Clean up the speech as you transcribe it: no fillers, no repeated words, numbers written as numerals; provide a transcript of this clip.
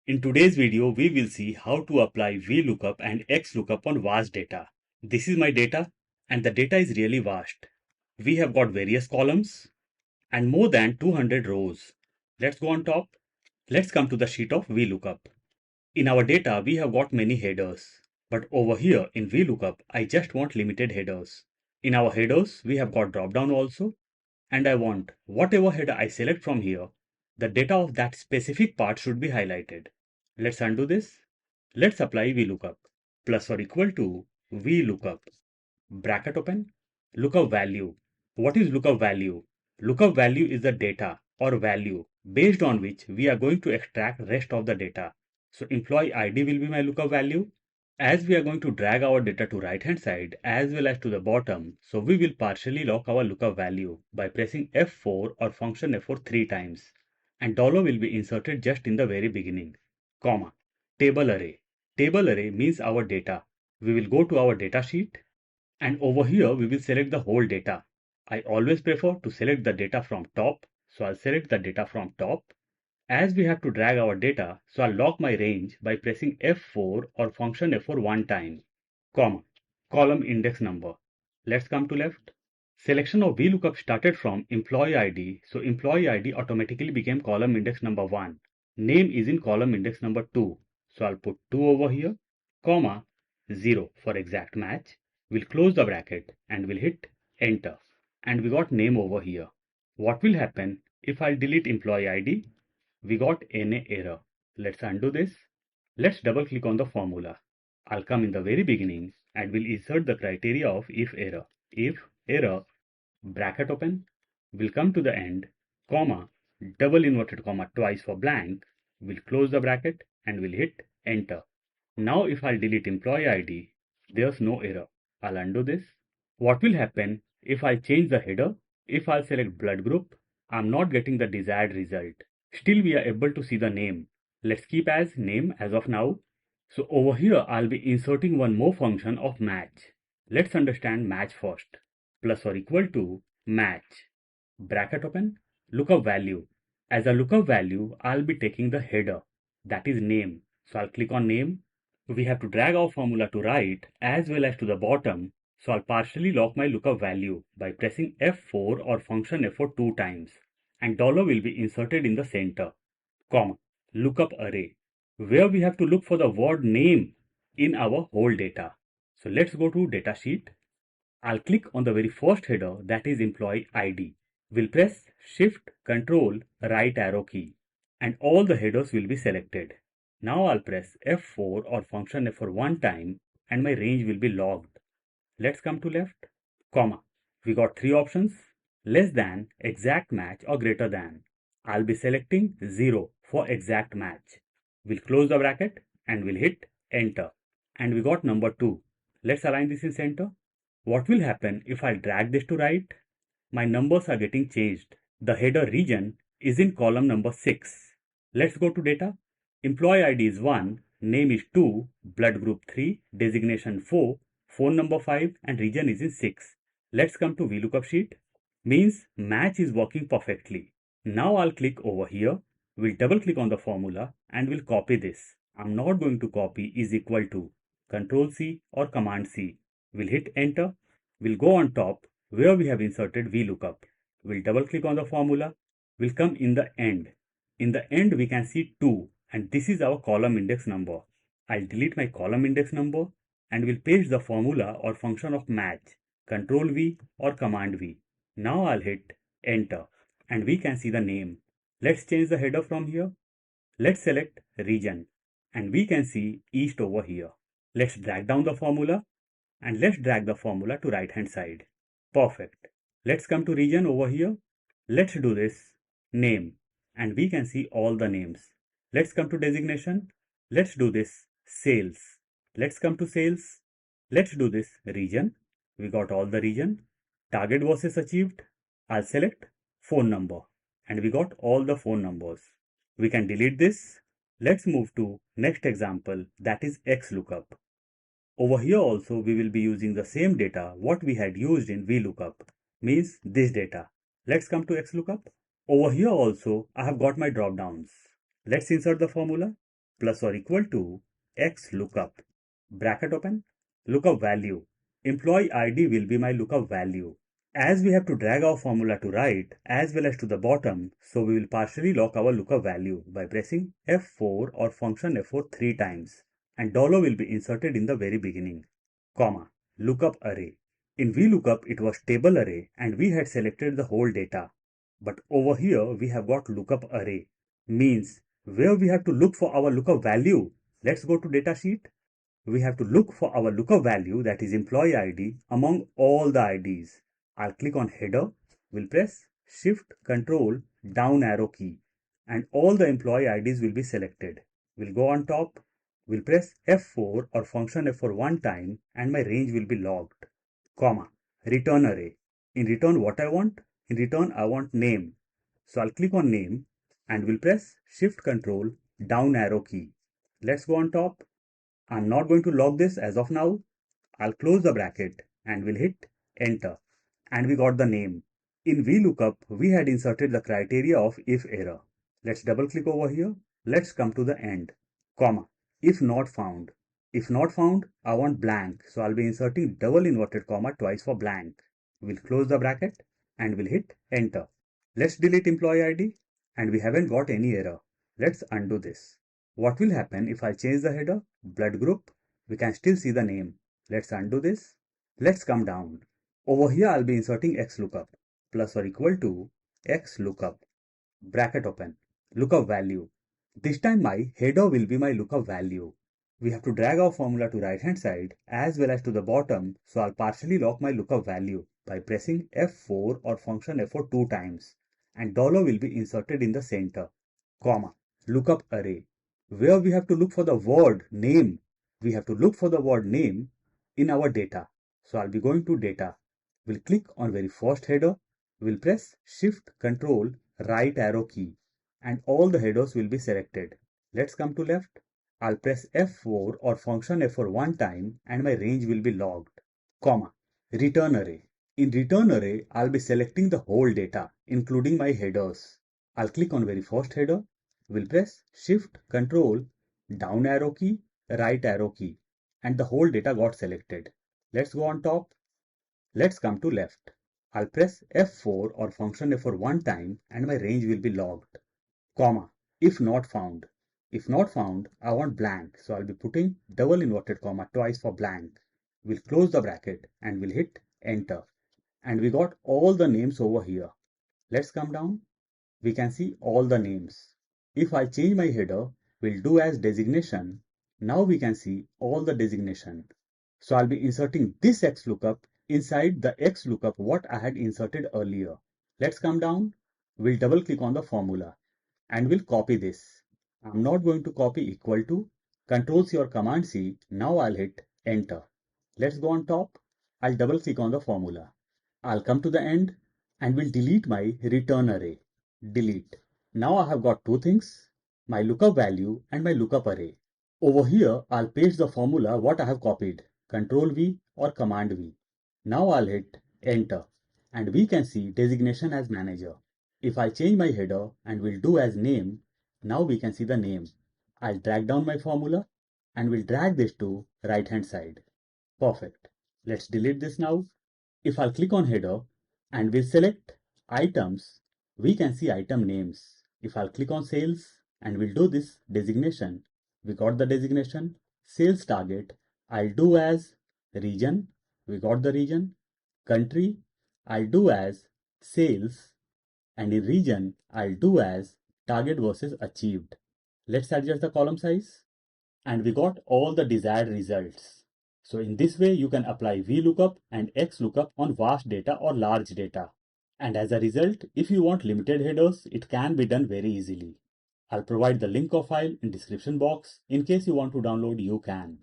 In today's video, we will see how to apply VLOOKUP and XLOOKUP on vast data. This is my data, and the data is really vast. We have got various columns and more than 200 rows. Let's go on top. Let's come to the sheet of VLOOKUP. In our data, we have got many headers. But over here in VLOOKUP, I just want limited headers. In our headers, we have got drop-down also. And I want whatever header I select from here, the data of that specific part should be highlighted. Let's undo this. Let's apply VLOOKUP. Plus or equal to VLOOKUP. Bracket open. Lookup value. What is lookup value? Lookup value is the data or value based on which we are going to extract rest of the data. So employee ID will be my lookup value. As we are going to drag our data to right hand side as well as to the bottom, so we will partially lock our lookup value by pressing F4 or function F4 3 times, and dollar will be inserted just in the very beginning, comma, table array. Table array means our data. We will go to our data sheet, and over here we will select the whole data. I always prefer to select the data from top, so I'll select the data from top. As we have to drag our data, so I'll lock my range by pressing F4 or function F4 one time, comma, column index number. Let's come to left. Selection of VLOOKUP started from employee ID, so employee ID automatically became column index number 1. Name is in column index number 2, so I'll put 2 over here, comma, 0 for exact match. We'll close the bracket and we'll hit enter. And we got name over here. What will happen if I'll delete employee ID? We got NA error. Let's undo this. Let's double click on the formula. I'll come in the very beginning and will insert the criteria of if error. If error, bracket open, will come to the end, comma, double inverted comma twice for blank, we'll close the bracket and we'll hit enter. Now if I'll delete employee ID, there's no error. I'll undo this. What will happen if I change the header? If I'll select blood group, I'm not getting the desired result. Still we are able to see the name. Let's keep as name as of now. So over here I'll be inserting one more function of match. Let's understand match first. Plus or equal to match. Bracket open. Lookup value. As a lookup value, I'll be taking the header. That is name. So I'll click on name. We have to drag our formula to right as well as to the bottom. So I'll partially lock my lookup value by pressing F4 or function F4 2 times. And dollar will be inserted in the center, comma, lookup array, where we have to look for the word name in our whole data. So let's go to data sheet. I'll click on the very first header, that is employee ID. We'll press Shift Control right arrow key and all the headers will be selected. Now I'll press F4 or function F4 one time and my range will be logged. Let's come to left, comma. We got 3 options. Less than, exact match or greater than. I'll be selecting 0 for exact match. We'll close the bracket and we'll hit enter. And we got number 2. Let's align this in center. What will happen if I drag this to right? My numbers are getting changed. The header region is in column number 6. Let's go to data. Employee ID is 1, name is 2, blood group 3, designation 4, phone number 5 and region is in 6. Let's come to VLOOKUP sheet. Means match is working perfectly. Now I'll click over here. We'll double click on the formula and we'll copy this. I'm not going to copy is equal to Control C or Command C. We'll hit enter. We'll go on top where we have inserted VLOOKUP. We'll double click on the formula. We'll come in the end. In the end we can see 2 and this is our column index number. I'll delete my column index number and we'll paste the formula or function of match. Control V or Command V. Now I'll hit enter and we can see the name. Let's change the header from here. Let's select region and we can see east over here. Let's drag down the formula and let's drag the formula to right hand side. Perfect. Let's come to region over here. Let's do this name and we can see all the names. Let's come to designation. Let's do this sales. Let's come to sales. Let's do this region. We got all the region. Target versus achieved. I'll select phone number and we got all the phone numbers. We can delete this. Let's move to next example, that is XLOOKUP. Over here also we will be using the same data what we had used in VLOOKUP, means this data. Let's come to XLOOKUP. Over here also I have got my drop downs. Let's insert the formula. plus or equal to XLOOKUP. Bracket open, lookup value. Employee ID will be my lookup value. As we have to drag our formula to right as well as to the bottom, so we will partially lock our lookup value by pressing F4 or function F4 3 times, and dollar will be inserted in the very beginning, comma, lookup array. In VLOOKUP it was table array and we had selected the whole data. But over here we have got lookup array, means where we have to look for our lookup value. Let's go to datasheet. We have to look for our lookup value, that is employee ID, among all the IDs. I'll click on header, will press shift control down arrow key, and all the employee IDs will be selected. We'll go on top, we'll press F4 or function F4 one time and my range will be logged, comma, return array. In return what I want? In return I want name. So I'll click on name and will press shift control down arrow key. Let's go on top. I'm not going to log this as of now. I'll close the bracket and will hit enter. And we got the name. In VLOOKUP, we had inserted the criteria of if error. Let's double click over here. Let's come to the end, comma, if not found. If not found, I want blank. So I'll be inserting double inverted comma twice for blank. We'll close the bracket and we'll hit enter. Let's delete employee ID and we haven't got any error. Let's undo this. What will happen if I change the header, blood group? We can still see the name. Let's undo this. Let's come down. Over here I'll be inserting XLOOKUP plus or equal to XLOOKUP, bracket open, lookup value. This time my header will be my lookup value. We have to drag our formula to right hand side as well as to the bottom, so I'll partially lock my lookup value by pressing F4 or function F4 two times, and dollar will be inserted in the center, comma, lookup array, where we have to look for the word name. We have to look for the word name in our data. So I'll be going to data. We'll click on very first header. We'll press shift control right arrow key and all the headers will be selected. Let's come to left. I'll press F4 or function F4 one time and my range will be logged, comma, return array. In return array, I'll be selecting the whole data, including my headers. I'll click on very first header. We'll press shift control down arrow key, right arrow key, and the whole data got selected. Let's go on top. Let's come to left. I'll press F4 or function F4 one time and my range will be logged, comma, if not found. If not found, I want blank, so I'll be putting double inverted comma twice for blank. We'll close the bracket and we'll hit enter. And we got all the names over here. Let's come down. We can see all the names. If I change my header, we'll do as designation. Now we can see all the designation. So I'll be inserting this XLOOKUP inside the XLOOKUP what I had inserted earlier. Let's come down. We'll double click on the formula and we'll copy this. I'm not going to copy equal to. Control-C or Command-C. Now I'll hit enter. Let's go on top. I'll double click on the formula. I'll come to the end and will delete my return array. Delete. Now I have got two things, my lookup value and my lookup array. Over here, I'll paste the formula what I have copied, Control-V or Command-V. Now I'll hit enter and we can see designation as manager. If I change my header and will do as name, now we can see the name. I'll drag down my formula and will drag this to right hand side. Perfect. Let's delete this now. If I'll click on header and we'll select items, we can see item names. If I'll click on sales and we'll do this designation, we got the designation. Sales target, I'll do as region, we got the region. Country, I'll do as sales, and in region, I'll do as target versus achieved. Let's adjust the column size and we got all the desired results. So in this way, you can apply VLOOKUP and XLOOKUP on vast data or large data. And as a result, if you want limited headers, it can be done very easily. I'll provide the link of file in description box. In case you want to download, you can.